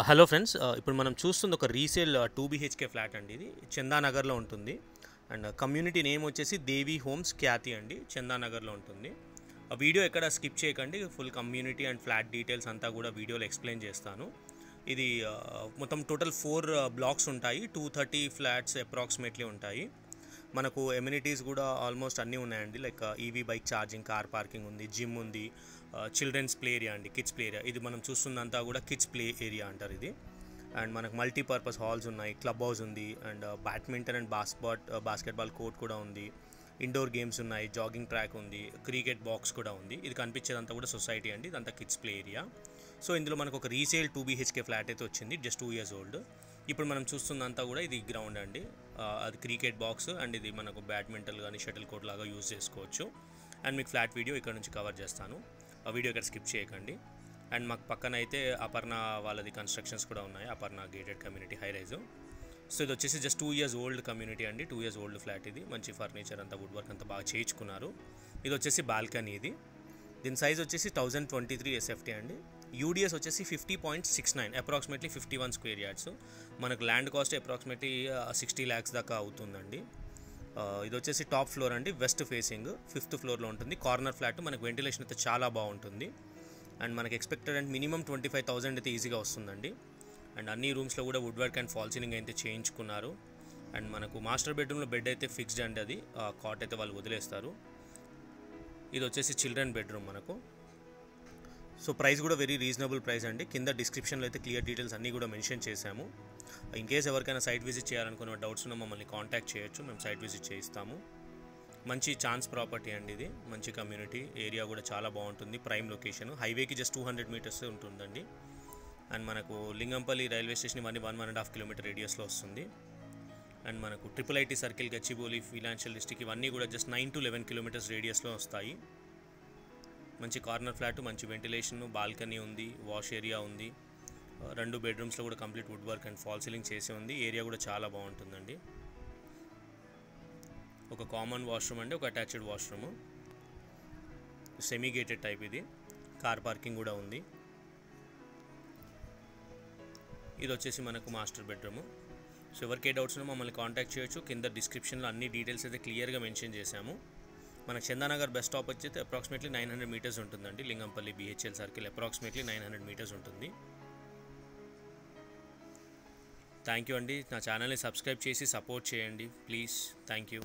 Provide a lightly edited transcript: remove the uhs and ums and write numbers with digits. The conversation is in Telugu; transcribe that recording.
హలో ఫ్రెండ్స్, ఇప్పుడు మనం చూస్తుంది ఒక రీసేల్ 2 BHK ఫ్లాట్ అండి. ఇది చందానగర్లో ఉంటుంది. అండ్ కమ్యూనిటీ నేమ్ వచ్చేసి దేవి హోమ్స్ ఖ్యాతి అండి, చందానగర్లో ఉంటుంది. ఆ వీడియో ఎక్కడ స్కిప్ చేయకండి, full community and flat details అంతా కూడా వీడియోలో ఎక్స్ప్లెయిన్ చేస్తాను. ఇది మొత్తం టోటల్ 4 బ్లాక్స్ ఉంటాయి. 230 ఫ్లాట్స్ అప్రాక్సిమేట్లీ ఉంటాయి. మనకు ఎమ్యూనిటీస్ కూడా ఆల్మోస్ట్ అన్నీ ఉన్నాయండి. Like EV bike charging, car parking ఉంది, జిమ్ ఉంది, చిల్డ్రన్స్ ప్లే ఏరియా అండి, కిడ్స్ ప్లే ఏరియా. ఇది మనం చూస్తుందంతా కూడా కిడ్స్ ప్లే ఏరియా అంటారు ఇది. అండ్ మనకు మల్టీపర్పస్ హాల్స్ ఉన్నాయి, క్లబ్ హౌస్ ఉంది, and badminton and basketball court కూడా ఉంది, ఇండోర్ గేమ్స్ ఉన్నాయి, జాగింగ్ ట్రాక్ ఉంది, క్రికెట్ బాక్స్ కూడా ఉంది. ఇది కనిపించేదంతా కూడా సొసైటీ అండి, ఇదంతా కిడ్స్ ప్లే ఏరియా. సో ఇందులో మనకు ఒక రీసేల్ 2 BHK ఫ్లాట్ అయితే వచ్చింది, జస్ట్ 2 years ఓల్డ్. ఇప్పుడు మనం చూస్తుందంతా కూడా ఇది గ్రౌండ్ అండి, అది క్రికెట్ బాక్స్ అండ్ ఇది మనకు బ్యాడ్మింటన్ కానీ షటిల్ కోర్ట్ లాగా యూజ్ చేసుకోవచ్చు. అండ్ మీకు ఫ్లాట్ వీడియో ఇక్కడ నుంచి కవర్ చేస్తాను, ఆ వీడియో ఇక్కడ స్కిప్ చేయకండి. అండ్ మాకు పక్కన అయితే అపర్ణ వాళ్ళది కన్స్ట్రక్షన్స్ కూడా ఉన్నాయి, Aparna gated community high rise. So ఇది వచ్చేసి జస్ట్ 2 years ఓల్డ్ కమ్యూనిటీ అండి, 2 years ఓల్డ్ ఫ్లాట్. ఇది మంచి ఫర్నిచర్ అంతా, వుడ్ వర్క్ అంతా బాగా చేయించుకున్నారు. ఇది వచ్చేసి బాల్కనీ. ఇది దీని సైజ్ వచ్చేసి 1023 SFT అండి. యూడిఎస్ వచ్చేసి 50.69, అప్రాక్సిమేట్లీ 51 square yards. మనకు ల్యాండ్ కాస్ట్ అప్రాక్సిమేట్లీ 60 lakhs దాకా అవుతుందండి. ఇది వచ్చేసి టాప్ ఫ్లోర్ అండి, వెస్ట్ ఫేసింగ్ 5th floorలో ఉంటుంది. కార్నర్ ఫ్లాట్, మనకు వెంటిలేషన్ అయితే చాలా బాగుంటుంది. అండ్ మనకి ఎక్స్పెక్టెడ్ అంటే మినిమం 25,000 అయితే ఈజీగా వస్తుందండి. అండ్ అన్ని రూమ్స్లో కూడా wood work and fall ceiling అయితే చేయించుకున్నారు. అండ్ మనకు మాస్టర్ బెడ్రూమ్లో బెడ్ అయితే ఫిక్స్డ్ అండి, అది కాట్ అయితే వాళ్ళు వదిలేస్తారు. ఇది వచ్చేసి చిల్డ్రన్ బెడ్రూమ్ మనకు. సో ప్రైస్ కూడా వెరీ రీజనబుల్ ప్రైస్ అండి. కింద డిస్క్రిప్షన్లో అయితే క్లియర్ డీటెయిల్స్ అన్నీ కూడా మెన్షన్ చేశాము. ఇన్ కేస్ ఎవరికైనా సైట్ విజిట్ చేయాలనుకున్న డౌట్స్ ఉన్నా మమ్మల్ని కాంటాక్ట్ చేయొచ్చు, మేము సైట్ విజిట్ చేయిస్తాము. మంచి ఛాన్స్ ప్రాపర్టీ అండి ఇది, మంచి కమ్యూనిటీ ఏరియా కూడా చాలా బాగుంటుంది. ప్రైమ్ లొకేషన్, హైవేకి జస్ట్ 200 meters ఉంటుందండి. అండ్ మనకు లింగంపల్లి రైల్వే స్టేషన్ 1.5 kilometer రేడియస్లో వస్తుంది. అండ్ మనకు IIIT circle, Gachibowli, financial district ఇవన్నీ కూడా జస్ట్ 9 to 11 kilometers రేడియస్లో వస్తాయి. మంచి కార్నర్ ఫ్లాట్, మంచి వెంటిలేషన్, బాల్కనీ ఉంది, వాష్ ఏరియా ఉంది. 2 bedrooms కూడా complete wood work and fall ceiling చేసి ఉంది. ఏరియా కూడా చాలా బాగుంటుందండి. ఒక కామన్ వాష్రూమ్ అండి, ఒక attached washroom, semi gated type. ఇది కార్ పార్కింగ్ కూడా ఉంది. ఇది వచ్చేసి మనకు మాస్టర్ బెడ్రూమ్. సో ఎవరికే డౌట్స్ ఉన్నా మమ్మల్ని కాంటాక్ట్ చేయొచ్చు. కింద డిస్క్రిప్షన్లో అన్ని డీటెయిల్స్ అయితే క్లియర్గా మెన్షన్ చేశాము. మనకు చందానగర్ బస్ స్టాప్ వచ్చి అప్రాక్సిమేట్లీ 900 meters ఉంటుందండి. Lingampalli BHL circle approximately 900 meters ఉంటుంది. థ్యాంక్ యూ అండి. నా ఛానల్ని సబ్స్క్రైబ్ చేసి సపోర్ట్ చేయండి ప్లీజ్. Thank you.